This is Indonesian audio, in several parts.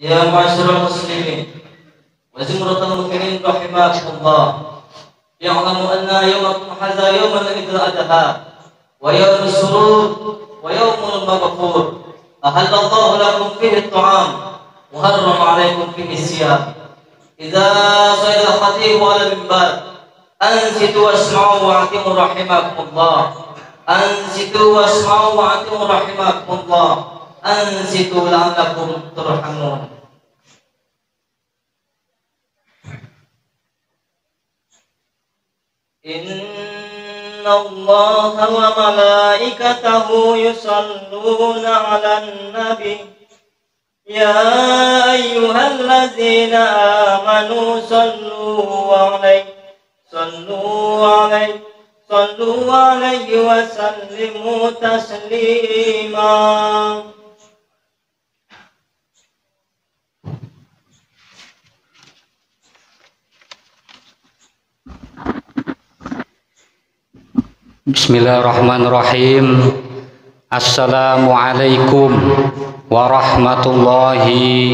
يا معاشر المسلمين وزمرة المؤمنين رحمكم الله، اعلموا أن يومكم هذا يوم العيد الأضحى ويوم السرور ويوم المغفور، أحل الله لكم فيه الطعام وحرم عليكم فيه الصيام. إذا صعد الخطيب على المنبر أنصتوا واسمعوا وأطيعوا رحمكم الله، أنصتوا واسمعوا وأطيعوا رحمكم الله، أنصتوا لعلكم ترحمون. إن الله وملائكته يصلون على النبي يا أيها الذين آمنوا صلوا عليه وسلموا تسليما. Bismillahirrahmanirrahim. Assalamualaikum warahmatullahi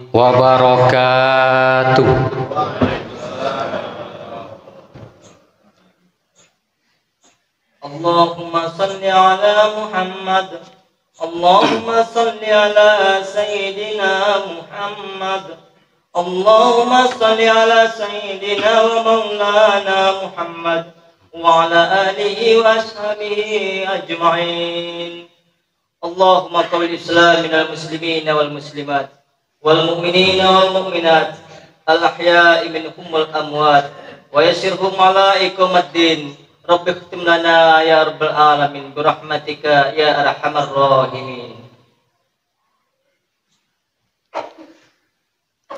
wabarakatuh. Allahumma salli ala Muhammad, Allahumma salli ala Sayyidina Muhammad, Allahumma salli ala Sayyidina wa Maulana Muhammad wa ala alihi wa ashabihi ajma'in. Allahumma qawil islam minal muslimina wal muslimat wal mu'minina wal mu'minat al ahya'i minhum wal amwat wa yasirhum ala iqamaddin. Rabbi khtim lana ya rabbal alamin birahmatika ya arhamar rahimin.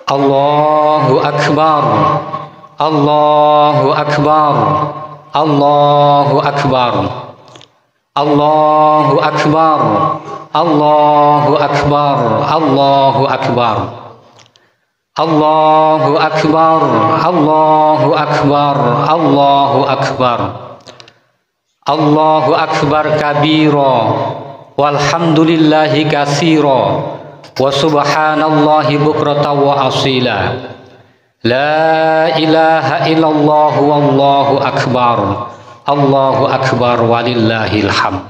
Allahu akbar, Allahu akbar, Allahu akbar, Allahu akbar, Allahu akbar, Allahu akbar, Allahu akbar, Allahu akbar, Allahu akbar, Allahu akbar kabira walhamdulillahi katsira wa subhanallahi bukratan wa asila. La ilaha illallah wallahu akbar, Allahu akbar walillahil hamd.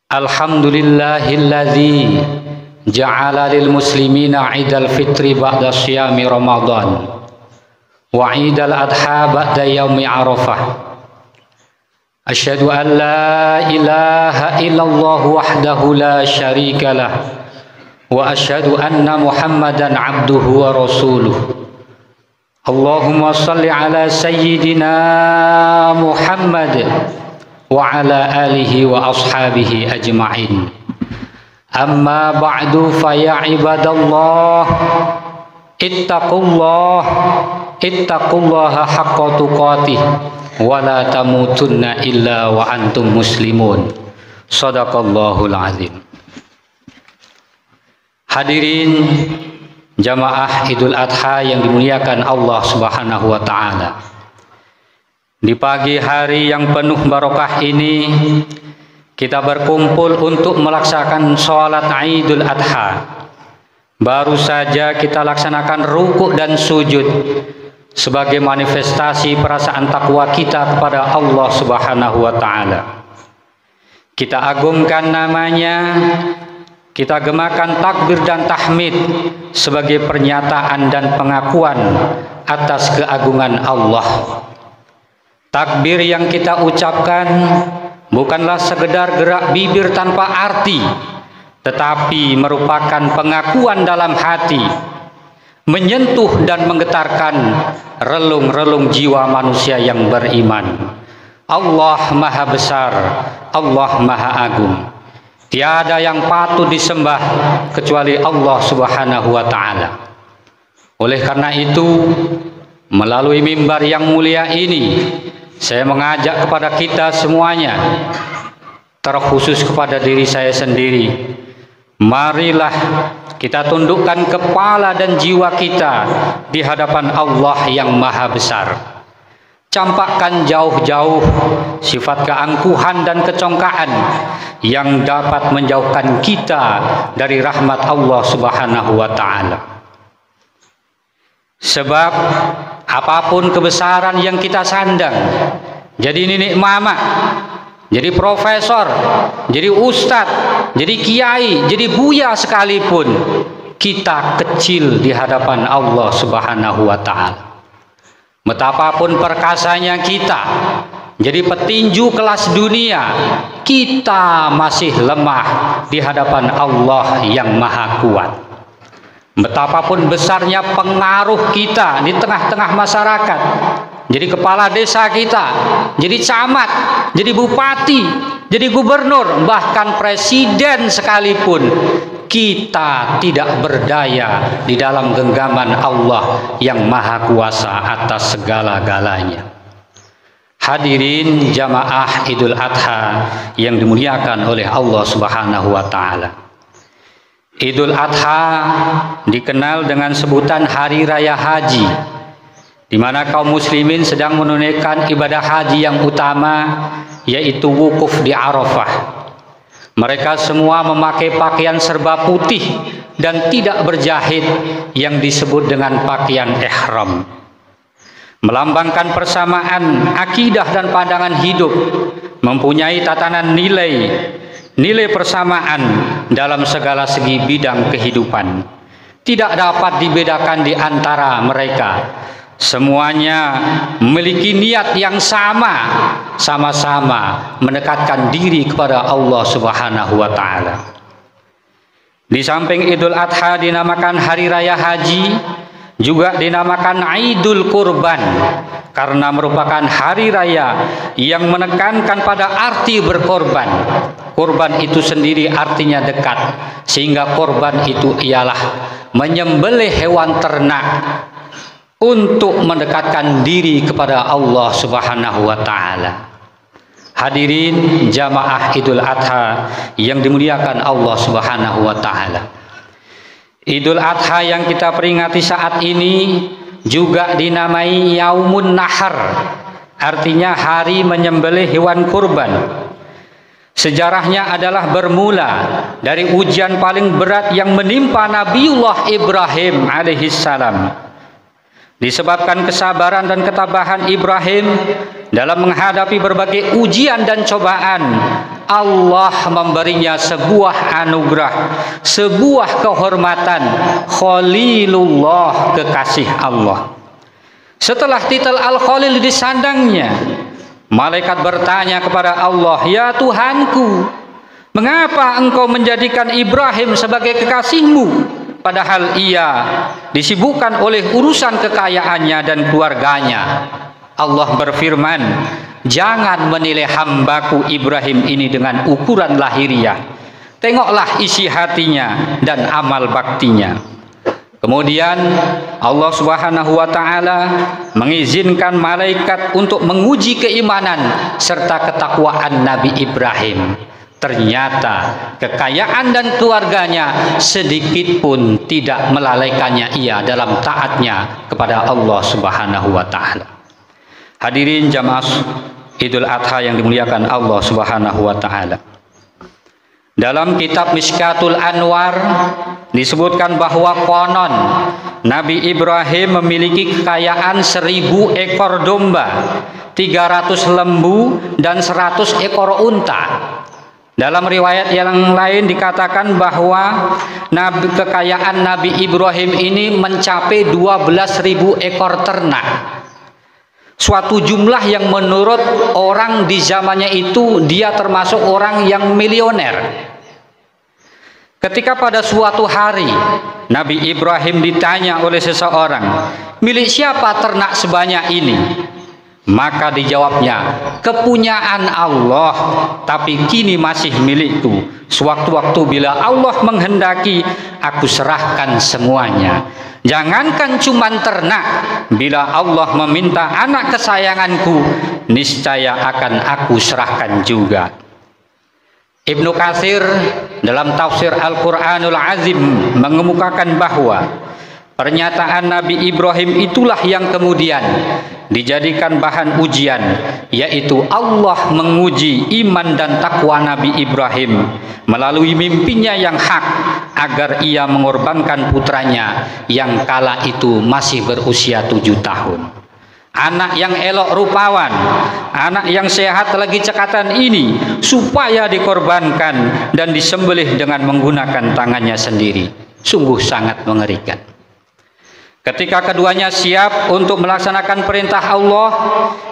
Alhamdulillahilladzi ja'ala lil muslimina 'idal fitri ba'da syiyami ramadan wa 'idal adha ba'da yaumi arafah. Asyhadu an la ilaha illallah wahdahu la syarika lah wa asyhadu anna Muhammadan abduhu wa rasuluh. Allahumma salli ala sayyidina Muhammad wa ala alihi wa ashabihi ajma'in. Amma ba'du fa ya ibadallah ittaqullaha haqqa tuqatih wa la tamutunna illa wa antum muslimun. Shadaqallahul azim. Hadirin jamaah Idul Adha yang dimuliakan Allah Subhanahu wa taala. Di pagi hari yang penuh barokah ini kita berkumpul untuk melaksanakan sholat Idul Adha. Baru saja kita laksanakan rukuk dan sujud sebagai manifestasi perasaan takwa kita kepada Allah Subhanahu wa taala. Kita agungkan namanya, kita gemakan takbir dan tahmid sebagai pernyataan dan pengakuan atas keagungan Allah. Takbir yang kita ucapkan bukanlah sekedar gerak bibir tanpa arti, tetapi merupakan pengakuan dalam hati, menyentuh dan menggetarkan relung-relung jiwa manusia yang beriman. Allah Maha Besar, Allah Maha Agung. Tiada yang patut disembah kecuali Allah Subhanahu wa taala. Oleh karena itu, melalui mimbar yang mulia ini, saya mengajak kepada kita semuanya, terkhusus kepada diri saya sendiri, marilah kita tundukkan kepala dan jiwa kita di hadapan Allah yang Maha Besar. Campakkan jauh-jauh sifat keangkuhan dan kecongkaan yang dapat menjauhkan kita dari rahmat Allah Subhanahu wa ta'ala. Sebab apapun kebesaran yang kita sandang, jadi nenek mama, jadi profesor, jadi ustadz, jadi kiai, jadi buya sekalipun, kita kecil di hadapan Allah Subhanahu wa ta'ala. Betapapun perkasanya kita, jadi petinju kelas dunia, kita masih lemah di hadapan Allah yang maha kuat. Betapapun besarnya pengaruh kita di tengah-tengah masyarakat, jadi kepala desa kita, jadi camat, jadi bupati, jadi gubernur, bahkan presiden sekalipun, kita tidak berdaya di dalam genggaman Allah yang maha kuasa atas segala-galanya. Hadirin jamaah Idul Adha yang dimuliakan oleh Allah Subhanahu wa ta'ala. Idul Adha dikenal dengan sebutan Hari Raya Haji, di mana kaum muslimin sedang menunaikan ibadah haji yang utama, yaitu wukuf di Arafah. Mereka semua memakai pakaian serba putih dan tidak berjahit yang disebut dengan pakaian ihram, melambangkan persamaan akidah dan pandangan hidup, mempunyai tatanan nilai persamaan dalam segala segi bidang kehidupan. Tidak dapat dibedakan di antara mereka. Semuanya memiliki niat yang sama-sama mendekatkan diri kepada Allah Subhanahu wa ta'ala. Di samping Idul Adha dinamakan Hari Raya Haji, juga dinamakan Idul Kurban karena merupakan hari raya yang menekankan pada arti berkorban. Kurban itu sendiri artinya dekat, sehingga korban itu ialah menyembelih hewan ternak untuk mendekatkan diri kepada Allah Subhanahu wa ta'ala. Hadirin jamaah Idul Adha yang dimuliakan Allah Subhanahu wa ta'ala. Idul Adha yang kita peringati saat ini juga dinamai Yaumun Nahar, artinya hari menyembelih hewan kurban. Sejarahnya adalah bermula dari ujian paling berat yang menimpa Nabiullah Ibrahim alaihissalam. Disebabkan kesabaran dan ketabahan Ibrahim dalam menghadapi berbagai ujian dan cobaan, Allah memberinya sebuah anugerah, sebuah kehormatan, Khalilullah, kekasih Allah. Setelah titel Al-Khalil disandangnya, malaikat bertanya kepada Allah, "Ya Tuhanku, mengapa engkau menjadikan Ibrahim sebagai kekasihmu, padahal ia disibukkan oleh urusan kekayaannya dan keluarganya?" Allah berfirman, "Jangan menilai hambaku Ibrahim ini dengan ukuran lahiriah. Tengoklah isi hatinya dan amal baktinya." Kemudian Allah Subhanahu wa ta'ala mengizinkan malaikat untuk menguji keimanan serta ketakwaan Nabi Ibrahim. Ternyata kekayaan dan keluarganya sedikit pun tidak melalaikannya ia dalam taatnya kepada Allah Subhanahu wa ta'ala. Hadirin jamaah Idul Adha yang dimuliakan Allah Subhanahu wa ta'ala. Dalam kitab Mishkatul Anwar disebutkan bahwa konon Nabi Ibrahim memiliki kekayaan 1000 ekor domba, 300 lembu dan 100 ekor unta. Dalam riwayat yang lain dikatakan bahwa kekayaan Nabi Ibrahim ini mencapai 12.000 ekor ternak. Suatu jumlah yang menurut orang di zamannya itu dia termasuk orang yang milioner. Ketika pada suatu hari Nabi Ibrahim ditanya oleh seseorang, "Milik siapa ternak sebanyak ini?" Maka dijawabnya, "Kepunyaan Allah, tapi kini masih milikku. Sewaktu-waktu bila Allah menghendaki, aku serahkan semuanya. Jangankan cuman ternak, bila Allah meminta anak kesayanganku, niscaya akan aku serahkan juga." Ibnu Katsir dalam tafsir Al-Quranul Azim mengemukakan bahwa pernyataan Nabi Ibrahim itulah yang kemudian dijadikan bahan ujian, yaitu Allah menguji iman dan takwa Nabi Ibrahim melalui mimpinya yang hak, agar ia mengorbankan putranya yang kala itu masih berusia 7 tahun. Anak yang elok rupawan, anak yang sehat lagi cekatan ini supaya dikorbankan dan disembelih dengan menggunakan tangannya sendiri. Sungguh sangat mengerikan. Ketika keduanya siap untuk melaksanakan perintah Allah,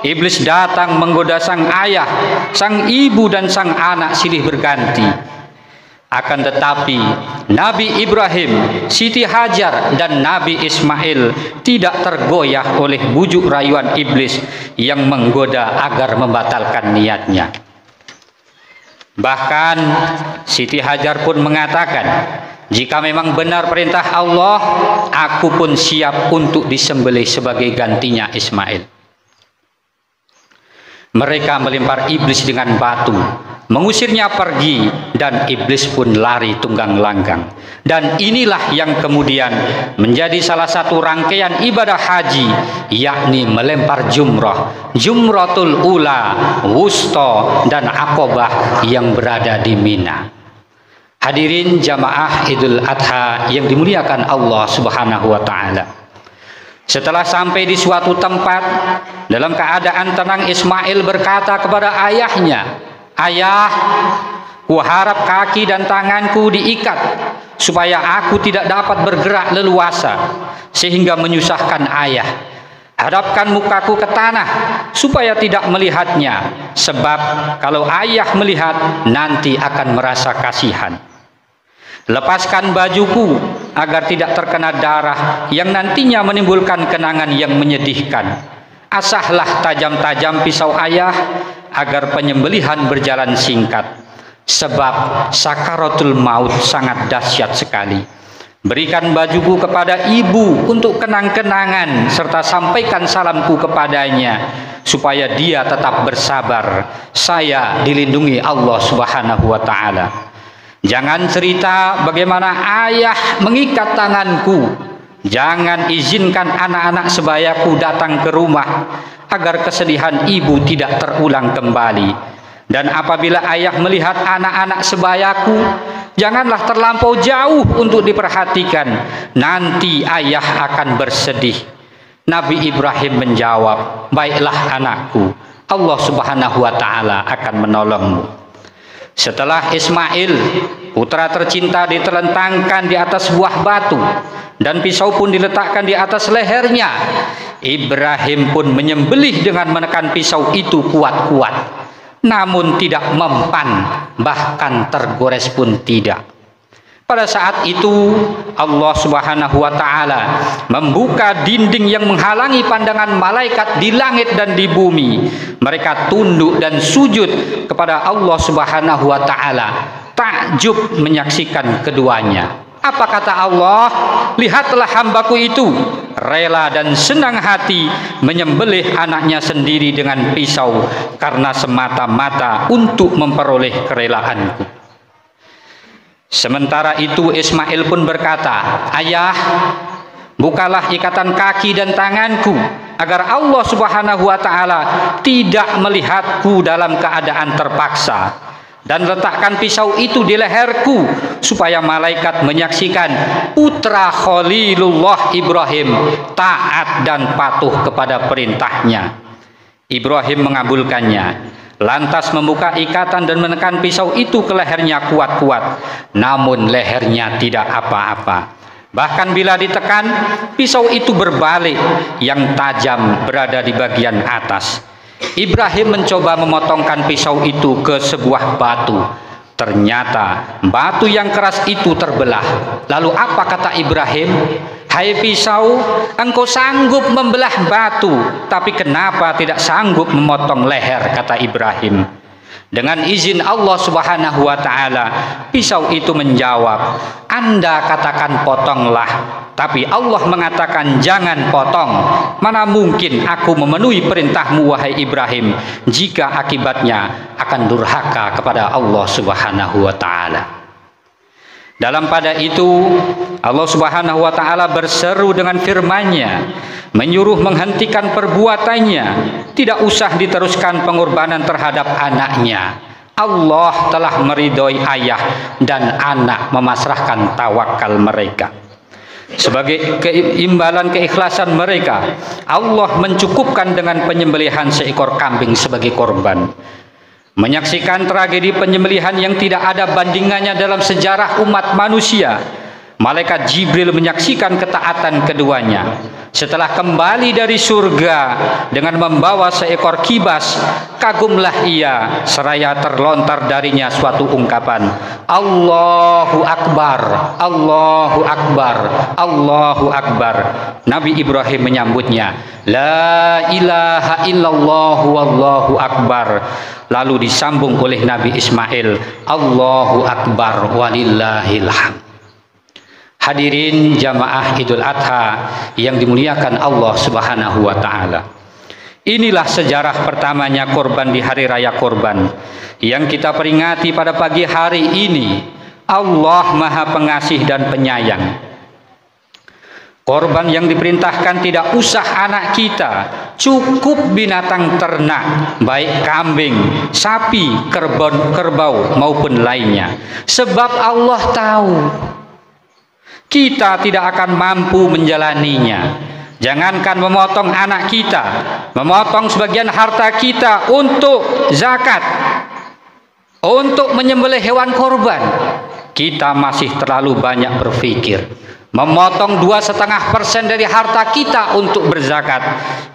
iblis datang menggoda sang ayah, sang ibu dan sang anak silih berganti. Akan tetapi Nabi Ibrahim, Siti Hajar dan Nabi Ismail tidak tergoyah oleh bujuk rayuan iblis yang menggoda agar membatalkan niatnya. Bahkan Siti Hajar pun mengatakan, jika memang benar perintah Allah, aku pun siap untuk disembelih sebagai gantinya Ismail. Mereka melempar iblis dengan batu, mengusirnya pergi, dan iblis pun lari tunggang langgang. Dan inilah yang kemudian menjadi salah satu rangkaian ibadah haji, yakni melempar jumrah, jumratul ula, wusta, dan aqobah yang berada di Mina. Hadirin jamaah Idul Adha yang dimuliakan Allah Subhanahu wa Ta'ala. Setelah sampai di suatu tempat, dalam keadaan tenang, Ismail berkata kepada ayahnya, "Ayah, kuharap kaki dan tanganku diikat supaya aku tidak dapat bergerak leluasa sehingga menyusahkan ayah. Hadapkan mukaku ke tanah supaya tidak melihatnya, sebab kalau ayah melihat nanti akan merasa kasihan. Lepaskan bajuku agar tidak terkena darah yang nantinya menimbulkan kenangan yang menyedihkan. Asahlah tajam-tajam pisau ayah agar penyembelihan berjalan singkat, sebab sakaratul maut sangat dahsyat sekali. Berikan bajuku kepada ibu untuk kenang-kenangan, serta sampaikan salamku kepadanya supaya dia tetap bersabar. Saya dilindungi Allah Subhanahu wa Ta'ala. Jangan cerita bagaimana ayah mengikat tanganku. Jangan izinkan anak-anak sebayaku datang ke rumah, agar kesedihan ibu tidak terulang kembali. Dan apabila ayah melihat anak-anak sebayaku, janganlah terlampau jauh untuk diperhatikan. Nanti ayah akan bersedih." Nabi Ibrahim menjawab, "Baiklah anakku, Allah Subhanahu wa Ta'ala akan menolongmu." Setelah Ismail, putra tercinta, ditelentangkan di atas buah batu dan pisau pun diletakkan di atas lehernya, Ibrahim pun menyembelih dengan menekan pisau itu kuat-kuat, namun tidak mempan, bahkan tergores pun tidak. Pada saat itu Allah Subhanahu wa Ta'ala membuka dinding yang menghalangi pandangan malaikat di langit dan di bumi. Mereka tunduk dan sujud kepada Allah Subhanahu wa Ta'ala, takjub menyaksikan keduanya. Apa kata Allah? "Lihatlah hambaku itu rela dan senang hati menyembelih anaknya sendiri dengan pisau karena semata-mata untuk memperoleh kerelaanku." Sementara itu Ismail pun berkata, "Ayah, bukalah ikatan kaki dan tanganku agar Allah Subhanahu wa Ta'ala tidak melihatku dalam keadaan terpaksa, dan letakkan pisau itu di leherku supaya malaikat menyaksikan putra Khalilullah Ibrahim taat dan patuh kepada perintahnya." Ibrahim mengabulkannya, lantas membuka ikatan dan menekan pisau itu ke lehernya kuat-kuat, namun lehernya tidak apa-apa. Bahkan bila ditekan, pisau itu berbalik, yang tajam berada di bagian atas. Ibrahim mencoba memotongkan pisau itu ke sebuah batu. Ternyata batu yang keras itu terbelah. Lalu apa kata Ibrahim? "Hai pisau, engkau sanggup membelah batu, tapi kenapa tidak sanggup memotong leher?" kata Ibrahim. Dengan izin Allah Subhanahu wa Ta'ala, pisau itu menjawab, "Anda katakan potonglah, tapi Allah mengatakan jangan potong. Mana mungkin aku memenuhi perintahmu wahai Ibrahim, jika akibatnya akan durhaka kepada Allah Subhanahu wa Ta'ala." Dalam pada itu Allah Subhanahu wa Ta'ala berseru dengan firman-Nya, menyuruh menghentikan perbuatannya, tidak usah diteruskan pengorbanan terhadap anaknya. Allah telah meridhoi ayah dan anak memasrahkan tawakal mereka. Sebagai keimbalan keikhlasan mereka, Allah mencukupkan dengan penyembelihan seekor kambing sebagai korban. Menyaksikan tragedi penyembelihan yang tidak ada bandingannya dalam sejarah umat manusia, malaikat Jibril menyaksikan ketaatan keduanya. Setelah kembali dari surga dengan membawa seekor kibas, kagumlah ia seraya terlontar darinya suatu ungkapan, Allahu Akbar, Allahu Akbar, Allahu Akbar. Nabi Ibrahim menyambutnya, La ilaha illallah wallahu akbar. Lalu disambung oleh Nabi Ismail, Allahu Akbar walillahil hamd. Hadirin jamaah Idul Adha yang dimuliakan Allah Subhanahu wa taala. Inilah sejarah pertamanya korban di hari raya korban yang kita peringati pada pagi hari ini. Allah Maha Pengasih dan Penyayang. Korban yang diperintahkan tidak usah anak kita, cukup binatang ternak, baik kambing, sapi, kerbau maupun lainnya. Sebab Allah tahu kita tidak akan mampu menjalaninya. Jangankan memotong anak kita, memotong sebagian harta kita untuk zakat, untuk menyembelih hewan korban, kita masih terlalu banyak berpikir. Memotong 2,5% dari harta kita untuk berzakat,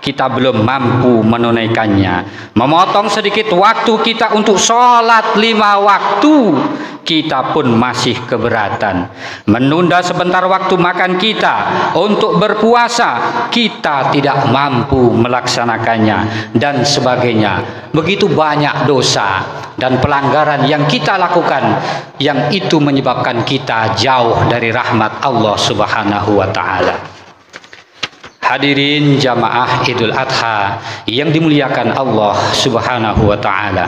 kita belum mampu menunaikannya. Memotong sedikit waktu kita untuk sholat 5 waktu, kita pun masih keberatan. Menunda sebentar waktu makan kita untuk berpuasa, kita tidak mampu melaksanakannya, dan sebagainya. Begitu banyak dosa dan pelanggaran yang kita lakukan, yang itu menyebabkan kita jauh dari rahmat Allah Subhanahu wa ta'ala. Hadirin jamaah Idul Adha yang dimuliakan Allah Subhanahu wa ta'ala.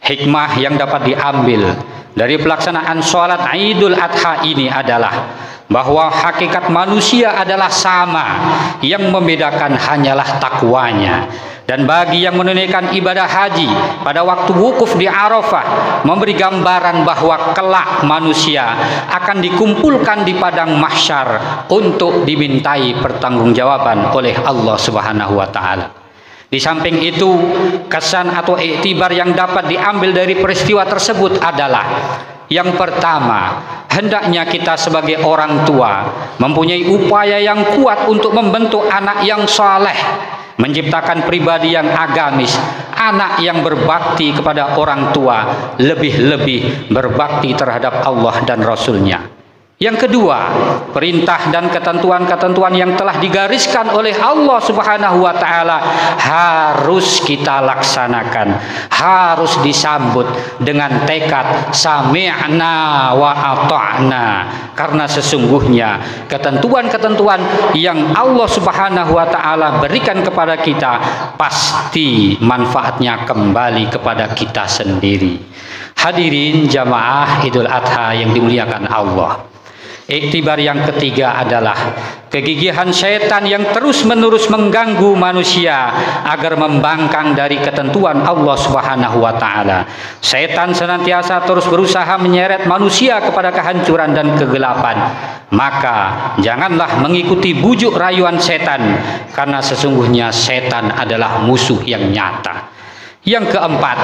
Hikmah yang dapat diambil dari pelaksanaan sholat Idul Adha ini adalah bahwa hakikat manusia adalah sama, yang membedakan hanyalah takwanya. Dan bagi yang menunaikan ibadah haji pada waktu wukuf di Arafah, memberi gambaran bahwa kelak manusia akan dikumpulkan di padang mahsyar untuk dimintai pertanggungjawaban oleh Allah Subhanahu wa ta'ala. Di samping itu, kesan atau iktibar yang dapat diambil dari peristiwa tersebut adalah, yang pertama, hendaknya kita sebagai orang tua mempunyai upaya yang kuat untuk membentuk anak yang saleh, menciptakan pribadi yang agamis, anak yang berbakti kepada orang tua, lebih-lebih berbakti terhadap Allah dan Rasul-Nya. Yang kedua, perintah dan ketentuan-ketentuan yang telah digariskan oleh Allah Subhanahu wa ta'ala harus kita laksanakan, harus disambut dengan tekad sami'na wa ata'na, karena sesungguhnya ketentuan-ketentuan yang Allah Subhanahu wa ta'ala berikan kepada kita pasti manfaatnya kembali kepada kita sendiri. Hadirin jamaah Idul Adha yang dimuliakan Allah. Iktibar yang ketiga adalah kegigihan syaitan yang terus-menerus mengganggu manusia agar membangkang dari ketentuan Allah Subhanahu wa ta'ala. Syaitan senantiasa terus berusaha menyeret manusia kepada kehancuran dan kegelapan. Maka janganlah mengikuti bujuk rayuan setan, karena sesungguhnya setan adalah musuh yang nyata. Yang keempat,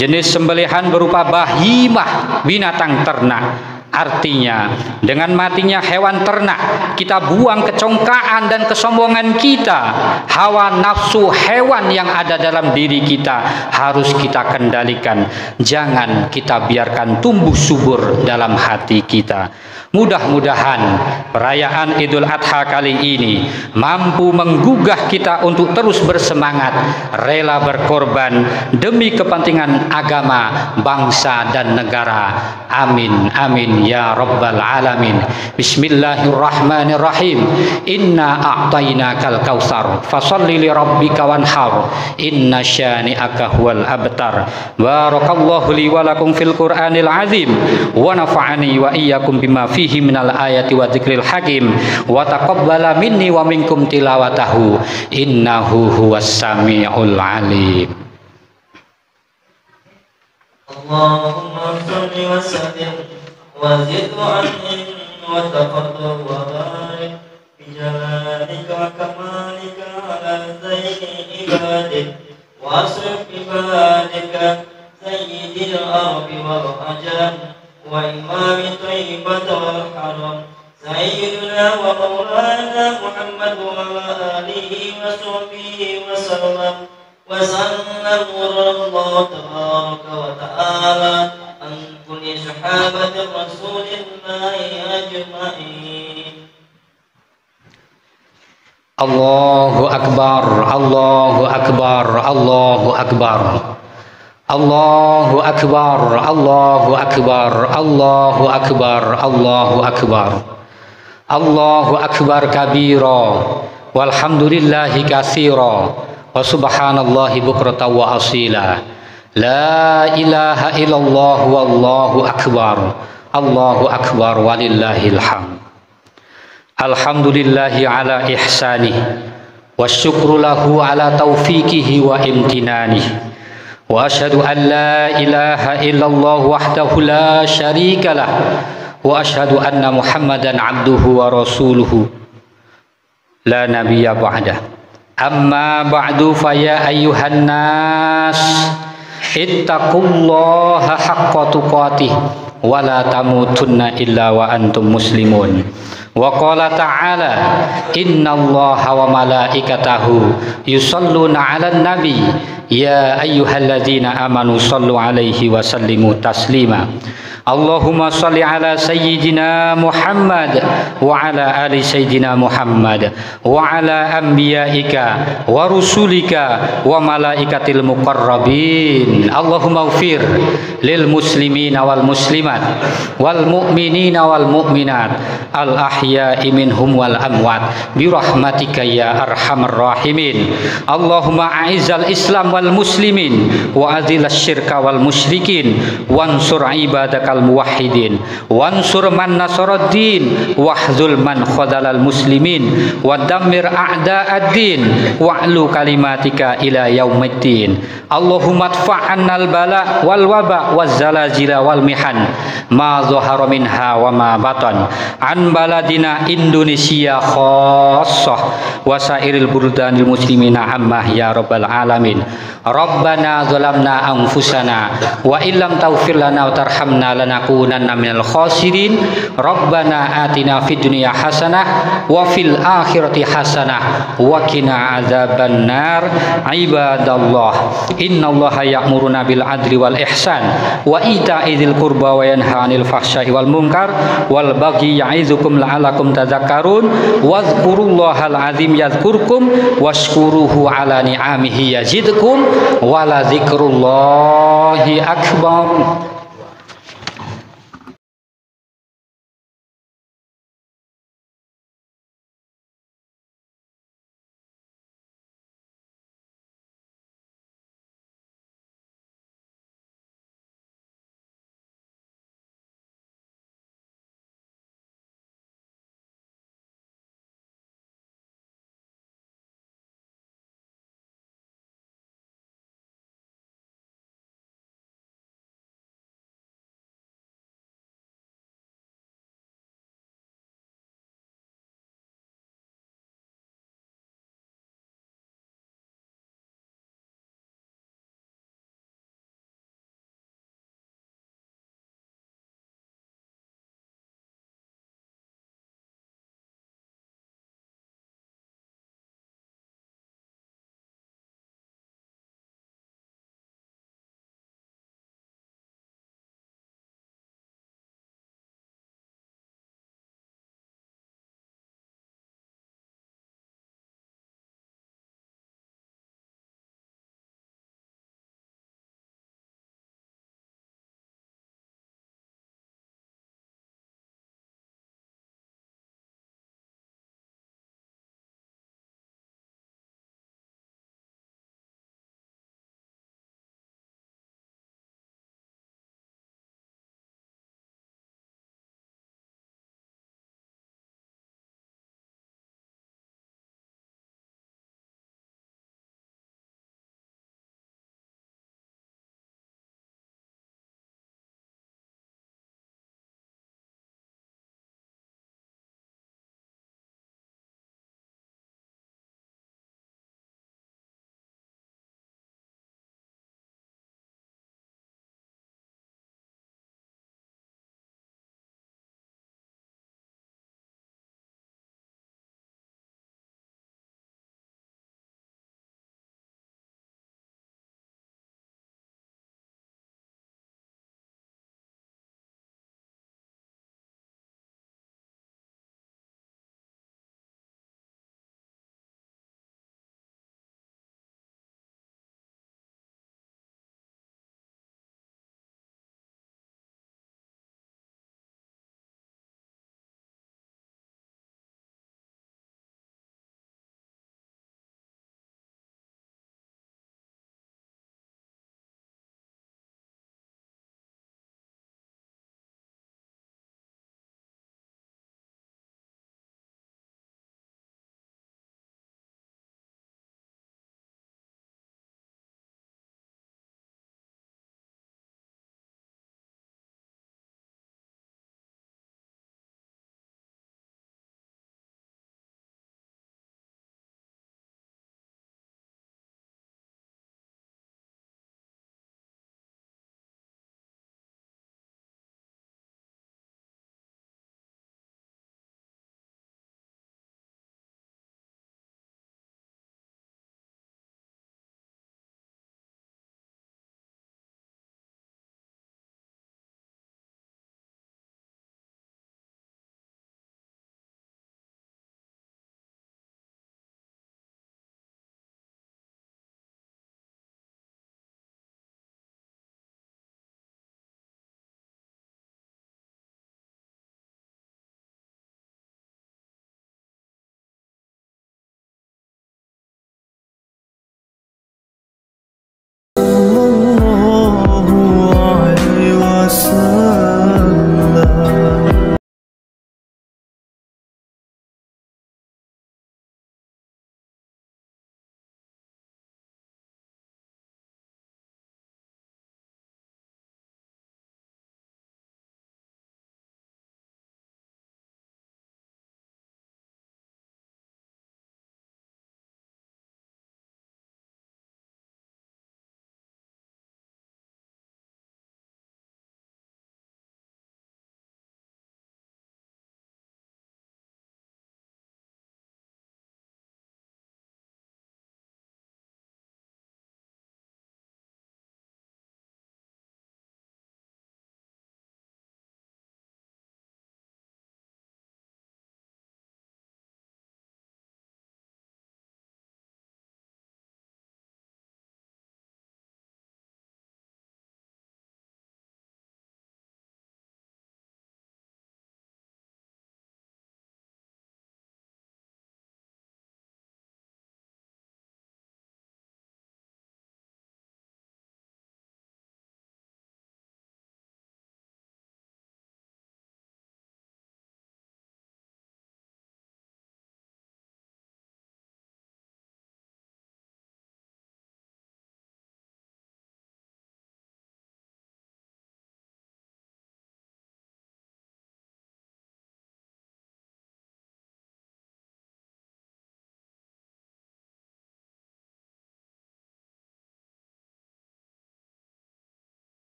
jenis sembelihan berupa bahimah, binatang ternak. Artinya, dengan matinya hewan ternak, kita buang kecongkaan dan kesombongan kita. Hawa nafsu hewan yang ada dalam diri kita harus kita kendalikan. Jangan kita biarkan tumbuh subur dalam hati kita. Mudah-mudahan perayaan Idul Adha kali ini mampu menggugah kita untuk terus bersemangat, rela berkorban demi kepentingan agama, bangsa, dan negara. Amin, amin Amin ya rabbal alamin. Bismillahirrahmanirrahim. Inna a'tainakal kautsar fasholli li rabbika wanhar. Inna syani'aka huwal abtar. Barakallahu li wa lakum fil Qur'anil azim wa nafa'ani wa iyyakum bima fihi minal ayati wa dzikril hakim wa taqabbala minni wa minkum tilawatahu innahu huwas samiul alim. Allahumma shalli wa sallim wa zid wa an'im wa taqabbal wa barik bi jalalika wa kamalika ala zaini ibadik wa asrif ibadika sayyidil ardi wal ajam wa imami thayyibah wal haram sayyidina wa maulana Muhammad wa ala alihi wa sahbihi wa sallam wa sallam Allah tabaraka wa ta'ala an kulli sahabati rasulillahi ajma'in. Allahu akbar, Allahu akbar, Allahu akbar. Allahu akbar, Allahu akbar, Allahu akbar, Allahu akbar. Allahu akbar kabira walhamdulillahi katsira wa subhanallahi bukratan wa asila. La ilaha illallah wallahu akbar. Allahu akbar walillahil hamd. Alhamdulillahi ala ihsanih wa syukru lahu ala taufiqihi wa imtinanih. Wa asyhadu an la ilaha illallah wahdahu la syarika lah. Wa asyhadu anna Muhammadan abduhu wa rasuluhu la nabiyya ba'dah. Amma ba'du fa ya ayyuhan nas ittaqullaha haqqa tuqatih wa la tamutunna illa wa antum muslimun. Wa qala ta'ala innallaha wa malaikatahu yusholluna 'alan nabi ya ayyuhalladzina amanu shallu 'alaihi wa sallimu taslima. Allahumma sholli ala sayyidina Muhammad wa ala ali sayyidina Muhammad wa ala anbiya'ika wa rusulika wa malaikatil muqarrabin. Allahumma ighfir lil muslimina wal muslimat wal mu'minina wal mu'minat al ahya'i minhum wal amwat bi rahmatika ya arhamar rahimin. Allahumma a'izzal islam wal muslimin wa adhil syirka wal musyrikin wansur ibadaka muwahhidin wansur man nasaraddin wahzul man khadalal muslimin wa dammir a'da'ad-din wa'lu kalimatika ila yaumiddin. Allahumma adfa'annal bala wal waba waz zalazila wal mihan ma zahara minha wa ma batan an baladina Indonesia khassah wa sairil burdanil muslimina ammah ya rabbal alamin. Rabbana zalamna anfusana wa illam taghfir lana wa tarhamna lanakunanna minal khasirin. Rabbana atina fid dunya hasanah wa fil akhirati hasanah wa qina adzaban nar. Ibadallah innallaha ya'muruna bil adli wal ihsan wa ita'i dzil qurba wa yanha 'anil fahsya'i wal munkar wal baghi ya'izukum la'allakum tadhakkarun wadhkurullahal azim yadhkurkum washkuruhu ala ni'amihi yazidkum wala dzikrullahi akbar.